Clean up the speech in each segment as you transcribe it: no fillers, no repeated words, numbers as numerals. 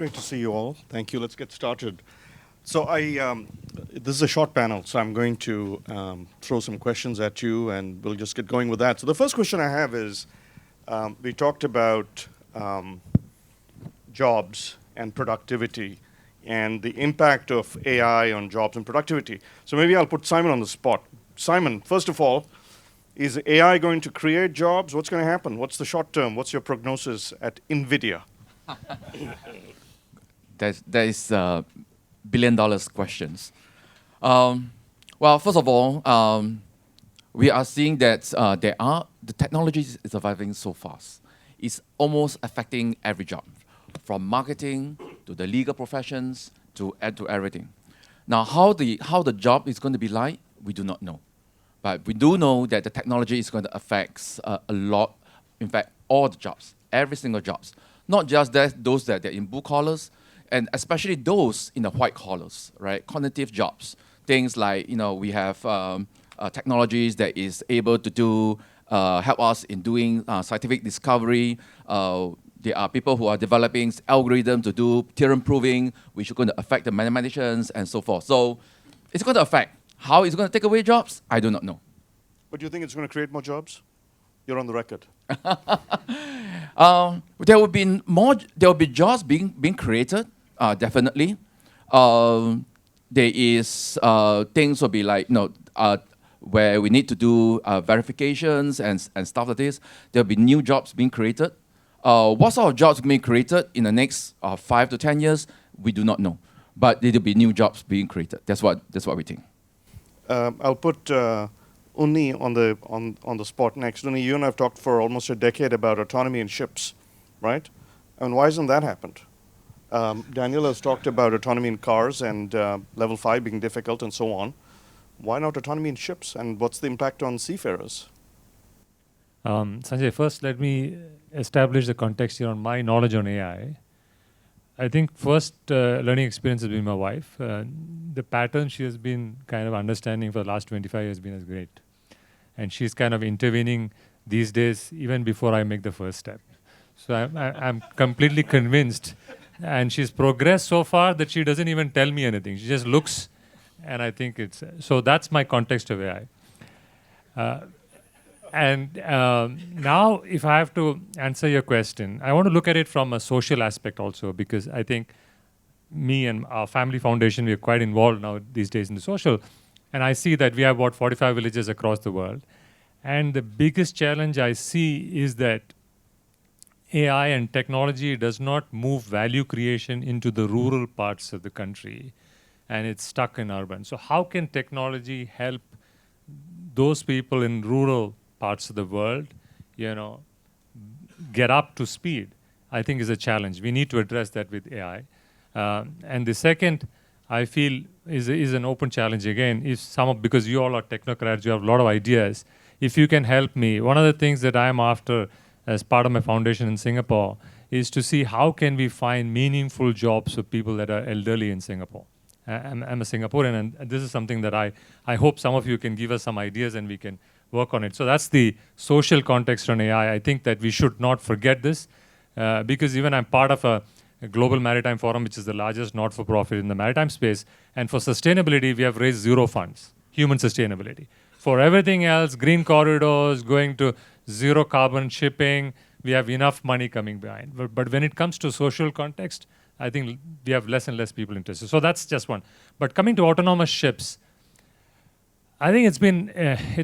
great to see you all. Thank you. Let's get started. So this is a short panel, so I'm going to throw some questions at you, and we'll just get going with that. So the first question I have is, we talked about jobs and productivity and the impact of AI on jobs and productivity. So maybe I'll put Simon on the spot. Simon, first of all, is AI going to create jobs? What's going to happen? What's the short term? What's your prognosis at NVIDIA? That is billion-dollar questions. Well, first of all, we are seeing that the technology is evolving so fast. It's almost affecting every job, from marketing to the legal professions to everything. Now, how the job is going to be like, we do not know. But we do know that the technology is going to affect a lot, in fact, all the jobs, every single jobs. Not just those that are in blue collars, and especially those in the white collars, right? Cognitive jobs, things like, we have technologies that is able to do, help us in doing scientific discovery. There are people who are developing algorithms to do theorem proving, which are going to affect the mathematicians and so forth. So it's going to affect. How it's going to take away jobs, I do not know. But do you think it's going to create more jobs? You're on the record. There will be jobs being created, definitely. There is things will be like, where we need to do verifications and stuff like this. There'll be new jobs being created. What sort of jobs being created in the next 5 to 10 years, we do not know. But there'll be new jobs being created. That's what we think. I'll put Unni on the spot next. Unni, you and I have talked for almost a decade about autonomy in ships, right? And why hasn't that happened? Daniel has talked about autonomy in cars and level 5 being difficult and so on. Why not autonomy in ships? And what's the impact on seafarers? Sanjay, first let me establish the context here on my knowledge on AI. I think first learning experience has been my wife. The pattern she has been kind of understanding for the last 25 years has been as great. And she's kind of intervening these days even before I make the first step. So I'm completely convinced. And she's progressed so far that she doesn't even tell me anything. She just looks, and I think it's... So that's my context of AI. Now, if I have to answer your question, I want to look at it from a social aspect also, because I think me and our family foundation, we are quite involved now these days in the social. And I see that we have about 45 villages across the world. And the biggest challenge I see is that AI and technology does not move value creation into the rural parts of the country, and it's stuck in urban. So how can technology help those people in rural parts of the world, get up to speed? I think is a challenge. We need to address that with AI. And the second, I feel, is an open challenge again. Because you all are technocrats, you have a lot of ideas. If you can help me, one of the things that I'm after as part of my foundation in Singapore is to see how can we find meaningful jobs for people that are elderly in Singapore. I'm a Singaporean, and this is something that I hope some of you can give us some ideas and we can work on it. So that's the social context on AI. I think that we should not forget this, because even I'm part of a Global Maritime Forum, which is the largest not-for-profit in the maritime space. And for sustainability, we have raised 0 funds, human sustainability. For everything else, green corridors, going to zero carbon shipping, we have enough money coming behind. But when it comes to social context, I think we have less and less people interested. So that's just one. But coming to autonomous ships, I think it's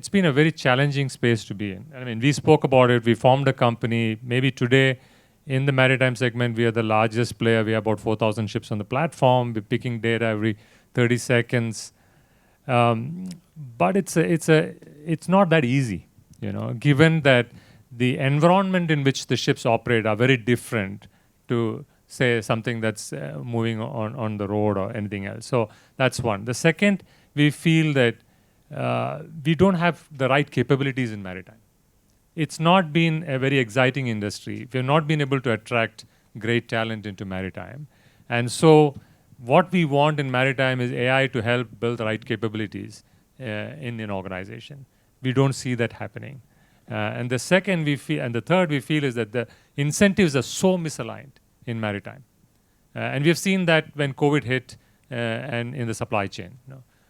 been a very challenging space to be in. I mean, we spoke about it. We formed a company. Maybe today, in the maritime segment, we are the largest player. We have about 4,000 ships on the platform. We're picking data every 30 seconds. But it's not that easy, given that the environment in which the ships operate are very different to, say, something that's moving on the road or anything else. So that's one. The second, we feel that we don't have the right capabilities in maritime. It's not been a very exciting industry. We have not been able to attract great talent into maritime. And so what we want in maritime is AI to help build the right capabilities in an organization. We don't see that happening. And the second we feel, and the third we feel is that the incentives are so misaligned in maritime. And we have seen that when COVID hit and in the supply chain.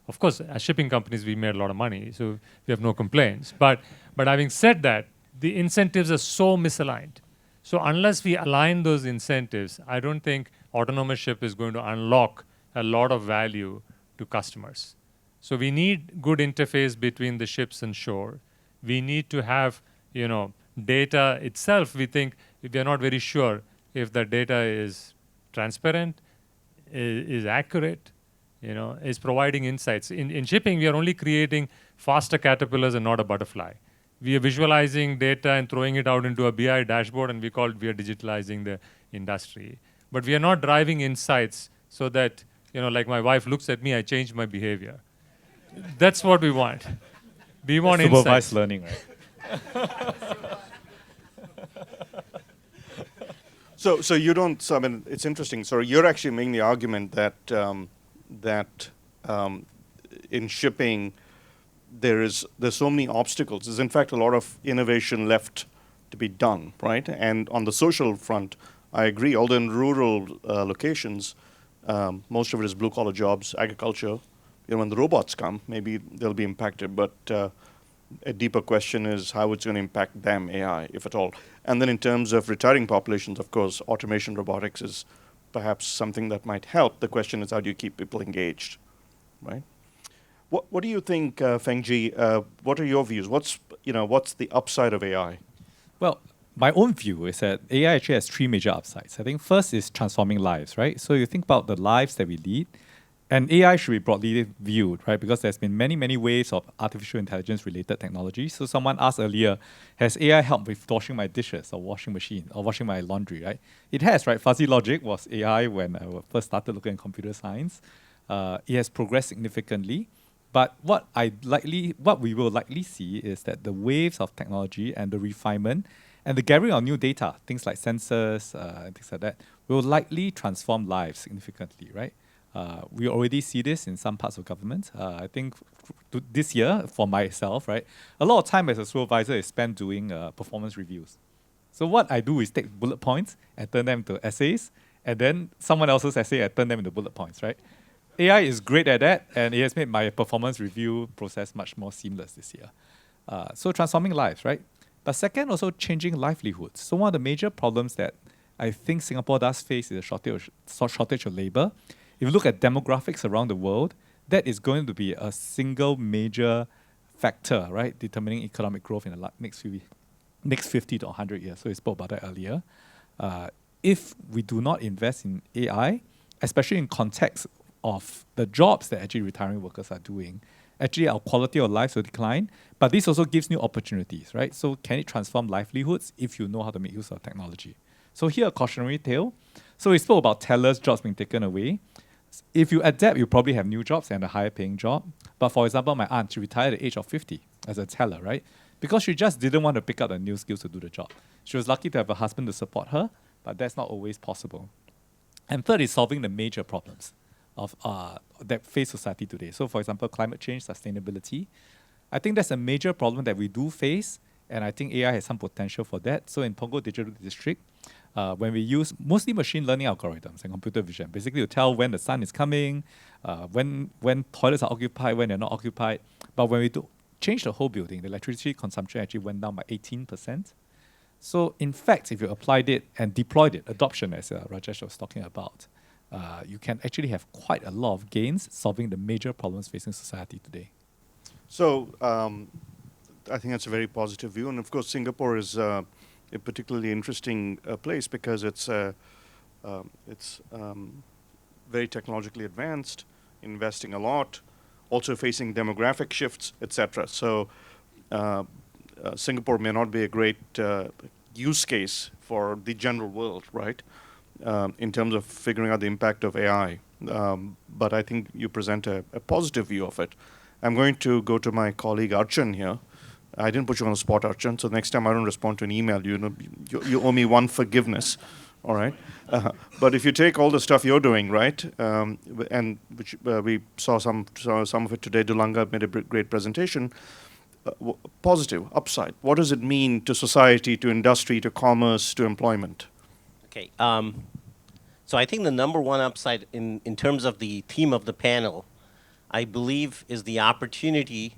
Of course, as shipping companies, we made a lot of money, so we have no complaints. But having said that, the incentives are so misaligned. So unless we align those incentives, I don't think autonomous ship is going to unlock a lot of value to customers. So we need good interface between the ships and shore. We need to have, data itself. We think we are not very sure if the data is transparent, is accurate, is providing insights. In shipping, we are only creating faster caterpillars and not a butterfly. We are visualizing data and throwing it out into a BI dashboard, and we are digitalizing the industry. But we are not driving insights so that, like my wife looks at me, I change my behavior. That's what we want. We want supervised insights. learning, right? So you don't. So I mean, it's interesting. So you're actually making the argument that in shipping, there's so many obstacles. There's in fact a lot of innovation left to be done, right? And on the social front, I agree. Although in rural locations, most of it is blue collar jobs, agriculture. When the robots come, maybe they'll be impacted. But a deeper question is how it's going to impact them, AI, if at all. And then in terms of retiring populations, of course, automation, robotics is perhaps something that might help. The question is how do you keep people engaged, right? What do you think, Fengji? What are your views? What's the upside of AI? Well, my own view is that AI actually has three major upsides. I think first is transforming lives, right? So you think about the lives that we lead, and AI should be broadly viewed, right? Because there's been many, many waves of artificial intelligence related technology. So someone asked earlier, has AI helped with washing my dishes or washing machine or washing my laundry, right? It has, right? Fuzzy logic was AI when I first started looking at computer science. It has progressed significantly. But what we will likely see is that the waves of technology and the refinement and the gathering of new data, things like sensors and things like that, will likely transform lives significantly, right? We already see this in some parts of government. I think this year, for myself, right, a lot of time as a supervisor is spent doing performance reviews. So what I do is take bullet points and turn them into essays, and then someone else's essay and turn them into bullet points, right? AI is great at that, and it has made my performance review process much more seamless this year. So transforming lives, right? But second, also changing livelihoods. So one of the major problems that I think Singapore does face is a shortage of labor. If you look at demographics around the world, that is going to be a single major factor, right, determining economic growth in the next 50 to 100 years. So we spoke about that earlier. If we do not invest in AI, especially in context of the jobs that actually retiring workers are doing, actually our quality of life will decline. But this also gives new opportunities, right? So can it transform livelihoods if you know how to make use of technology? So here a cautionary tale. So we spoke about tellers' jobs being taken away. If you adapt, you probably have new jobs and a higher paying job. But for example, my aunt, she retired at the age of 50 as a teller, right? Because she just didn't want to pick up the new skills to do the job. She was lucky to have a husband to support her, but that's not always possible. And third is solving the major problems of that face society today. So for example, climate change, sustainability. I think that's a major problem that we do face, and I think AI has some potential for that. So in Punggol Digital District, when we use mostly machine learning algorithms and computer vision, basically to tell when the sun is coming, when toilets are occupied, when they're not occupied. But when we do change the whole building, the electricity consumption actually went down by 18%. So in fact, if you applied it and deployed it, adoption as Rajesh was talking about, you can actually have quite a lot of gains solving the major problems facing society today. So I think that's a very positive view. And of course, Singapore is a particularly interesting place because it's very technologically advanced, investing a lot, also facing demographic shifts, etc. So Singapore may not be a great use case for the general world, right? In terms of figuring out the impact of AI. But I think you present a positive view of it. I'm going to go to my colleague Archon here. I didn't put you on the spot, Archon, so next time I don't respond to an email, you owe me one forgiveness, all right? But if you take all the stuff you're doing, right, and which we saw some of it today, Dulanga made a great presentation, positive, upside. What does it mean to society, to industry, to commerce, to employment? Okay. So I think the number one upside in terms of the theme of the panel, I believe, is the opportunity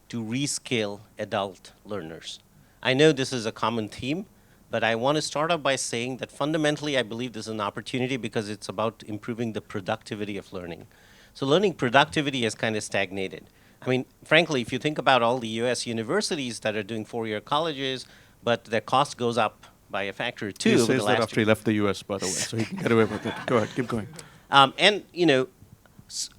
to rescale adult learners. I know this is a common theme, but I want to start off by saying that fundamentally I believe this is an opportunity because it's about improving the productivity of learning. So learning productivity has kind of stagnated. I mean, frankly, if you think about all the US universities that are doing four-year colleges, but their cost goes up by a factor of two He over the says that last after he left the US, by the way, so he can get away with it. Go ahead, keep going. And you know,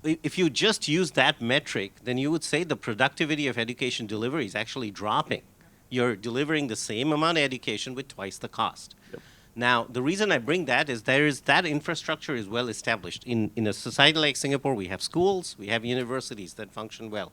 if you just use that metric, then you would say the productivity of education delivery is actually dropping. You're delivering the same amount of education with twice the cost. Yep. Now, the reason I bring that is that infrastructure is well established. In a society like Singapore, we have schools, we have universities that function well.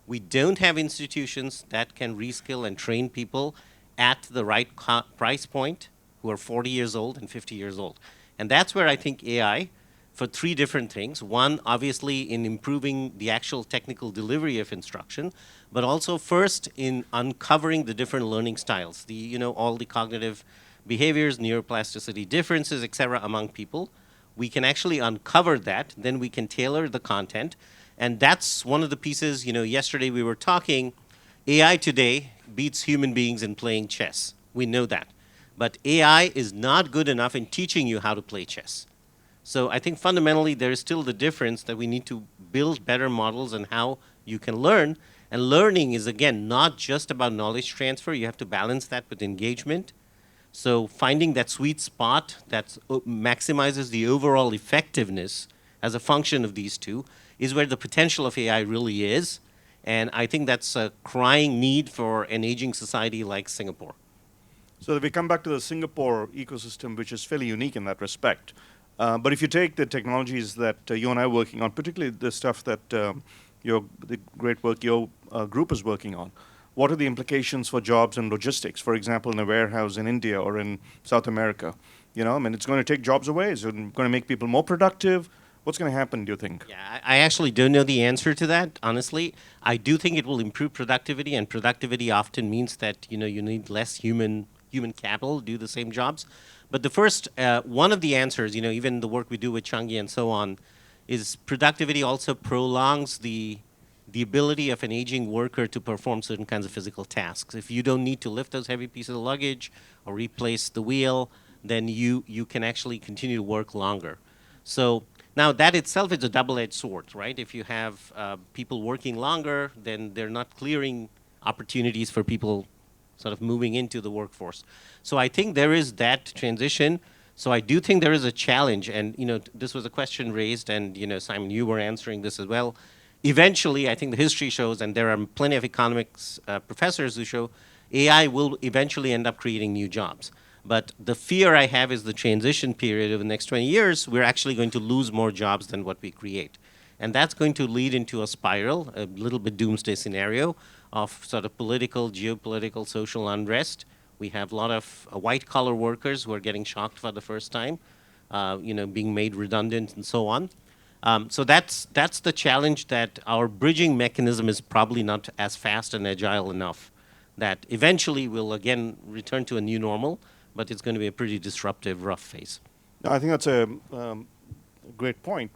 We don't have institutions that can reskill and train people at the right price point who are 40 years old and 50 years old. And that's where I think AI, for three different things. One, obviously, in improving the actual technical delivery of instruction, but also first in uncovering the different learning styles, all the cognitive behaviors, neuroplasticity differences, et cetera, among people. We can actually uncover that, then we can tailor the content. And that's one of the pieces, yesterday we were talking, AI today beats human beings in playing chess. We know that. But AI is not good enough in teaching you how to play chess. So I think fundamentally there is still the difference that we need to build better models and how you can learn. And learning is, again, not just about knowledge transfer. You have to balance that with engagement. So finding that sweet spot that maximizes the overall effectiveness as a function of these two is where the potential of AI really is. And I think that's a crying need for an aging society like Singapore. So if we come back to the Singapore ecosystem, which is fairly unique in that respect, but if you take the technologies that you and I are working on, particularly the stuff that the great work your group is working on, what are the implications for jobs and logistics? For example, in a warehouse in India or in South America, it's going to take jobs away. Is it going to make people more productive? What's going to happen, do you think? Yeah, I actually don't know the answer to that, honestly. I do think it will improve productivity, and productivity often means that you need less human capital to do the same jobs. But the first, one of the answers, even the work we do with Changi and so on, is productivity also prolongs the ability of an aging worker to perform certain kinds of physical tasks. If you don't need to lift those heavy pieces of luggage or replace the wheel, then you can actually continue to work longer. So now that itself is a double-edged sword, right? If you have people working longer, then they're not clearing opportunities for people sort of moving into the workforce. So I think there is that transition. So I do think there is a challenge, and this was a question raised, and Simon, you were answering this as well. Eventually, I think the history shows, and there are plenty of economics professors who show, AI will eventually end up creating new jobs. But the fear I have is the transition period of the next 20 years, we're actually going to lose more jobs than what we create. And that's going to lead into a spiral, a little bit doomsday scenario of sort of political, geopolitical, social unrest. We have a lot of white-collar workers who are getting shocked for the first time, being made redundant and so on. So that's the challenge, that our bridging mechanism is probably not as fast and agile enough that eventually we'll again return to a new normal, but it's going to be a pretty disruptive, rough phase. No, I think that's a great point.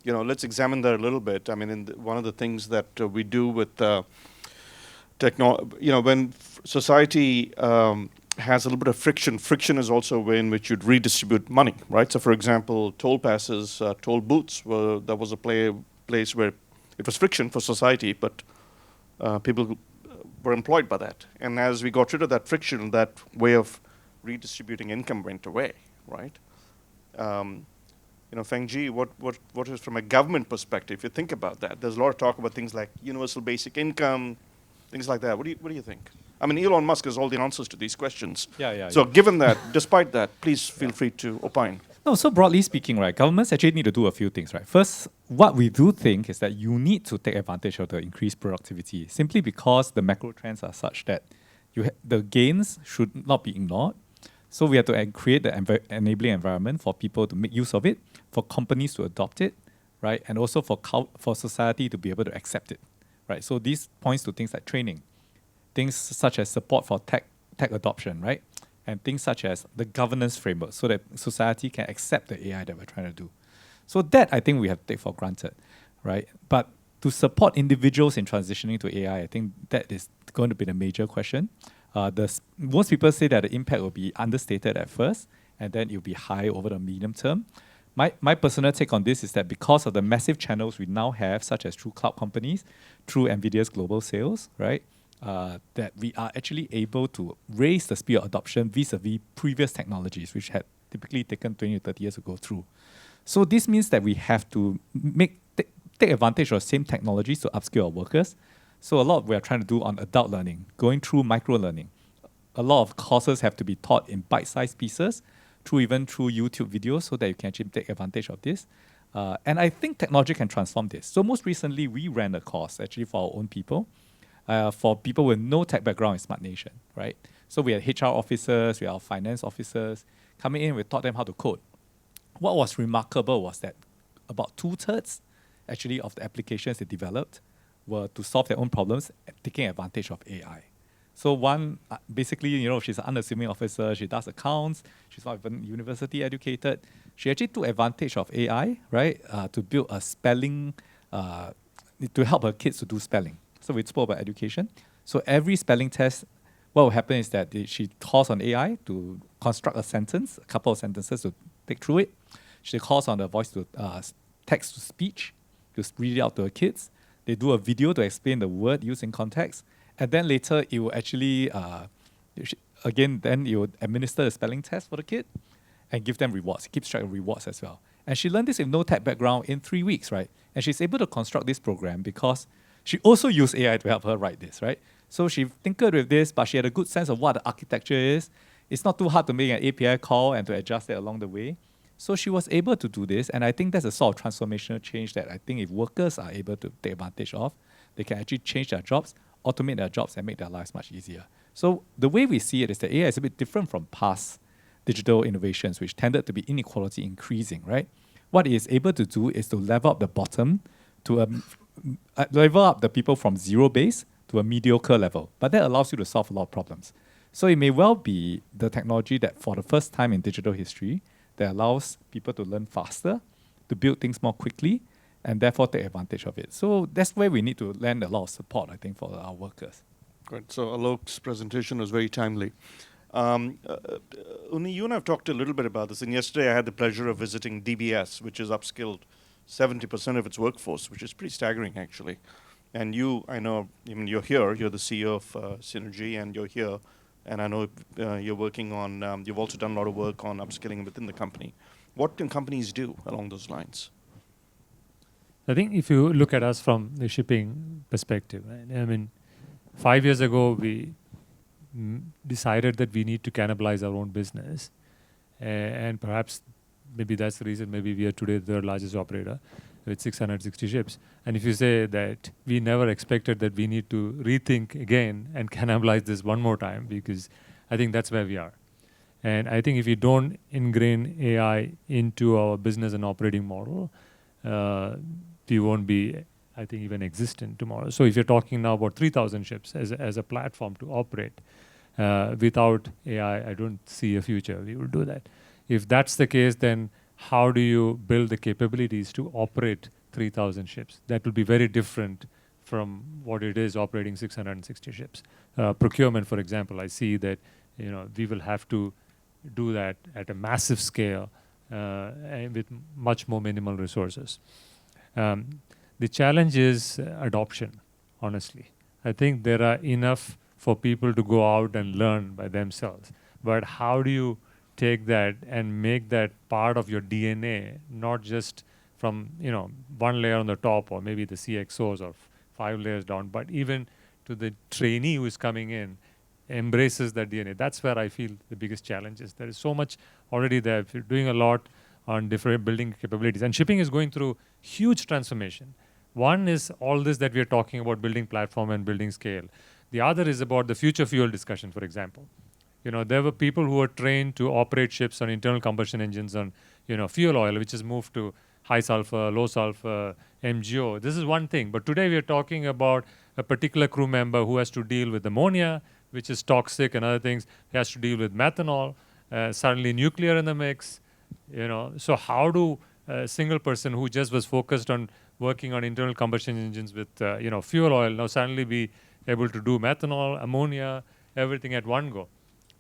Let's examine that a little bit. I mean, one of the things that we do with when society has a little bit of friction. Friction is also a way in which you'd redistribute money, right? So, for example, toll passes, toll booths, that was a place where it was friction for society, but people were employed by that. And as we got rid of that friction, that way of redistributing income went away, right? Feng Ji, what is from a government perspective? If you think about that, there's a lot of talk about things like universal basic income, things like that. What do you think? I mean, Elon Musk has all the answers to these questions. So given that, despite that, please feel free to opine. No, so broadly speaking, right, governments actually need to do a few things, right? First, what we do think is that you need to take advantage of the increased productivity simply because the macro trends are such that the gains should not be ignored. So we have to create the enabling environment for people to make use of it, for companies to adopt it, right? And also for society to be able to accept it, right? So this points to things like training, things such as support for tech adoption, right? and things such as the governance framework so that society can accept the AI that we're trying to do. So that I think we have to take for granted, right? But to support individuals in transitioning to AI, I think that is going to be the major question. Most people say that the impact will be understated at first, and then it will be high over the medium term. My personal take on this is that because of the massive channels we now have, such as through cloud companies, through NVIDIA's global sales, right, that we are actually able to raise the speed of adoption vis-a-vis previous technologies, which had typically taken 20 to 30 years to go through. So this means that we have to take advantage of the same technologies to upskill our workers. So a lot we are trying to do on adult learning, going through micro-learning. A lot of courses have to be taught in bite-sized pieces, even through YouTube videos, so that you can actually take advantage of this. And I think technology can transform this. So most recently, we ran a course actually for our own people, for people with no tech background in Smart Nation, right? So we had HR officers, we had finance officers coming in, we taught them how to code. What was remarkable was that about 2/3 actually of the applications they developed were to solve their own problems, taking advantage of AI. So one, basically, she's an unassuming officer. She does accounts. She's not even university educated. She actually took advantage of AI, right, to build a spelling, to help her kids to do spelling. So we spoke about education. So every spelling test, what will happen is that she calls on AI to construct a sentence, a couple of sentences to take through it. She calls on the voice to text to speech, to read it out to her kids. They do a video to explain the word used in context. And then later, it will actually, then you would administer the spelling test for the kid and give them rewards. It keeps track of rewards as well. And she learned this with no tech background in 3 weeks, right? And she's able to construct this program because she also used AI to help her write this, right? So she tinkered with this, but she had a good sense of what the architecture is. It's not too hard to make an API call and to adjust it along the way. So she was able to do this, and I think that's a sort of transformational change that I think if workers are able to take advantage of, they can actually change their jobs, automate their jobs, and make their lives much easier. So the way we see it is that AI is a bit different from past digital innovations, which tended to be inequality increasing, right? What it is able to do is to level up the bottom to level up the people from zero base to a mediocre level. But that allows you to solve a lot of problems. So it may well be the technology that for the first time in digital history that allows people to learn faster, to build things more quickly, and therefore take advantage of it. So that's where we need to lend a lot of support, I think, for our workers. Great. So Alok's presentation was very timely. Uni, you and I have talked a little bit about this, and yesterday I had the pleasure of visiting DBS, which has upskilled 70% of its workforce, which is pretty staggering, actually. And you, I know, you're here, you're the CEO of Synergy, and you're here, and I know you're working on, you've also done a lot of work on upskilling within the company. What can companies do along those lines? I think if you look at us from the shipping perspective, right? I mean, 5 years ago, we decided that we need to cannibalize our own business. And perhaps maybe that's the reason maybe we are today the largest operator with 660 ships. And if you say that we never expected that we need to rethink again and cannibalize this one more time, because I think that's where we are. And I think if you don't ingrain AI into our business and operating model, we won't be, I think, even existent tomorrow. So if you're talking now about 3,000 ships as a platform to operate, without AI, I don't see a future we will do that. If that's the case, then how do you build the capabilities to operate 3,000 ships? That will be very different from what it is operating 660 ships. Procurement, for example, I see that we will have to do that at a massive scale and with much more minimal resources. The challenge is adoption, honestly. I think there are enough for people to go out and learn by themselves. But how do you take that and make that part of your DNA, not just from one layer on the top or maybe the CXOs or 5 layers down, but even to the trainee who is coming in, embraces that DNA. That's where I feel the biggest challenge is. There is so much already there. If you're doing a lot on different building capabilities. And shipping is going through huge transformation. One is all this that we are talking about, building platform and building scale. The other is about the future fuel discussion, for example. There were people who were trained to operate ships on internal combustion engines on, fuel oil, which has moved to high sulfur, low sulfur, MGO. This is one thing. But today we are talking about a particular crew member who has to deal with ammonia, which is toxic and other things. He has to deal with methanol, suddenly nuclear in the mix. So how do a single person who just was focused on working on internal combustion engines with fuel oil now suddenly be able to do methanol, ammonia, everything at one go?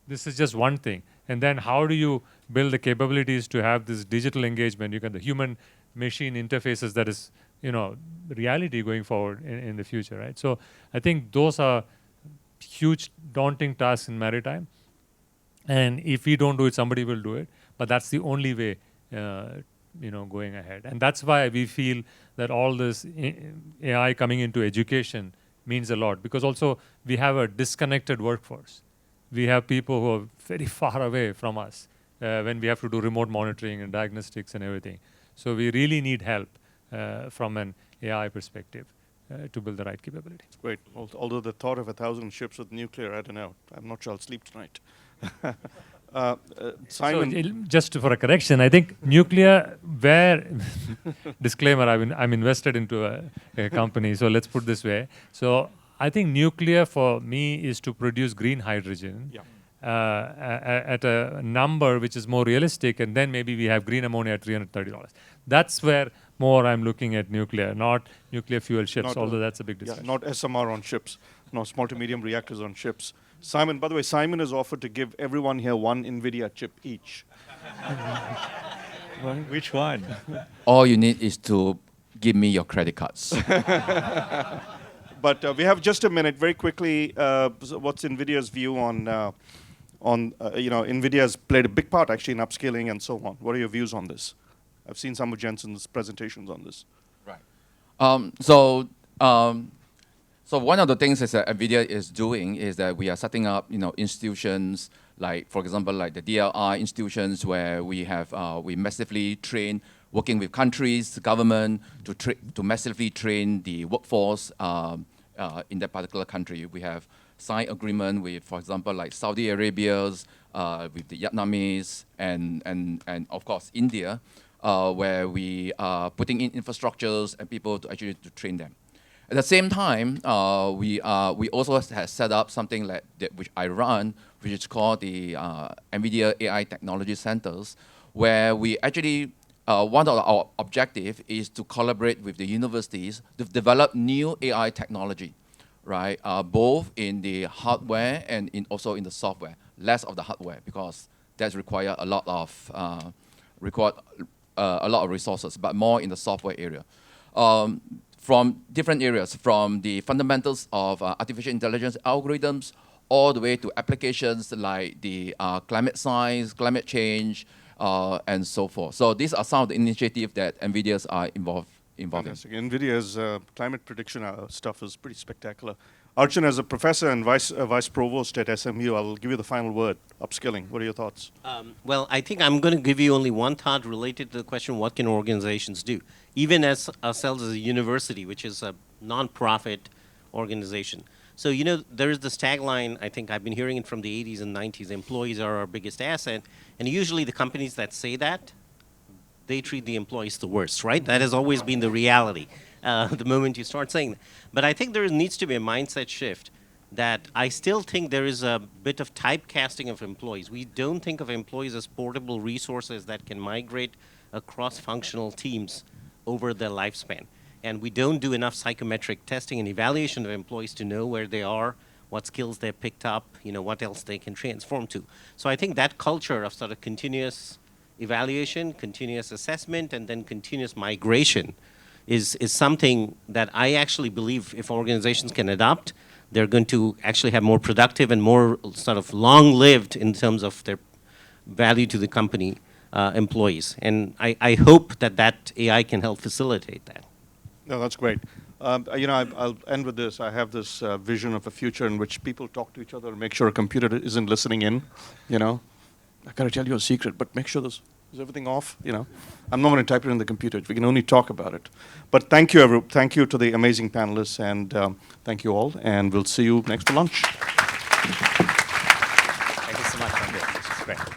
This is just one thing. And then how do you build the capabilities to have this digital engagement? You get the human-machine interfaces that is, reality going forward in the future, right? So I think those are huge, daunting tasks in maritime. And if we don't do it, somebody will do it. But that's the only way, going ahead. And that's why we feel that all this AI coming into education means a lot. Because also we have a disconnected workforce. We have people who are very far away from us when we have to do remote monitoring and diagnostics and everything. So we really need help from an AI perspective to build the right capability. Great. Although the thought of 1,000 ships with nuclear, I don't know. I'm not sure I'll sleep tonight. Simon. So just for a correction, I think nuclear, disclaimer, I'm invested into a company, so let's put this way. So I think nuclear for me is to produce green hydrogen at a number which is more realistic, and then maybe we have green ammonia at $330. That's where more I'm looking at nuclear, not nuclear fuel ships, although that's a big discussion. Not SMR on ships, no small to medium reactors on ships. Simon, by the way, Simon has offered to give everyone here one NVIDIA chip each. Which one? All you need is to give me your credit cards. But we have just a minute. Very quickly, what's NVIDIA's view on NVIDIA's played a big part actually in upscaling and so on. What are your views on this? I've seen some of Jensen's presentations on this. Right. So one of the things that NVIDIA is doing is that we are setting up, institutions like, for example, like the DLI institutions where we have we massively train, working with countries, government to massively train the workforce in that particular country. We have signed agreement with, for example, like Saudi Arabia's, with the Vietnamese, and of course India, where we are putting in infrastructures and people to actually to train them. At the same time, we also have set up something like that which I run, which is called the NVIDIA AI Technology Centers, where we actually, one of our objectives is to collaborate with the universities to develop new AI technology, right? Both in the hardware and also in the software. Less of the hardware because that require a lot of resources, but more in the software area. From different areas, from the fundamentals of artificial intelligence algorithms, all the way to applications like the climate science, climate change, and so forth. So these are some of the initiatives that NVIDIA's are involved in. NVIDIA's climate prediction stuff is pretty spectacular. Arjun, as a professor and vice provost at SMU, I'll give you the final word. Upskilling. What are your thoughts? Well, I think I'm going to give you only one thought related to the question, what can organizations do? Even as ourselves as a university, which is a non-profit organization. So, there is this tagline, I think I've been hearing it from the 80s and 90s, employees are our biggest asset. And usually the companies that say that, they treat the employees the worst, right? That has always been the reality. The moment you start saying that. But I think there needs to be a mindset shift that I still think there is a bit of typecasting of employees. We don't think of employees as portable resources that can migrate across functional teams over their lifespan. And we don't do enough psychometric testing and evaluation of employees to know where they are, what skills they've picked up, what else they can transform to. So I think that culture of sort of continuous evaluation, continuous assessment, and then continuous migration is something that I actually believe if organizations can adopt, they're going to actually have more productive and more sort of long-lived in terms of their value to the company employees. And I hope that AI can help facilitate that. No, that's great. I'll end with this. I have this vision of a future in which people talk to each other and make sure a computer isn't listening in, I got to tell you a secret, but make sure is everything off? I'm not going to type it in the computer. We can only talk about it. But thank you, thank you to the amazing panelists, and thank you all. And we'll see you next for lunch. Thank you so much, Ranbir. This is great.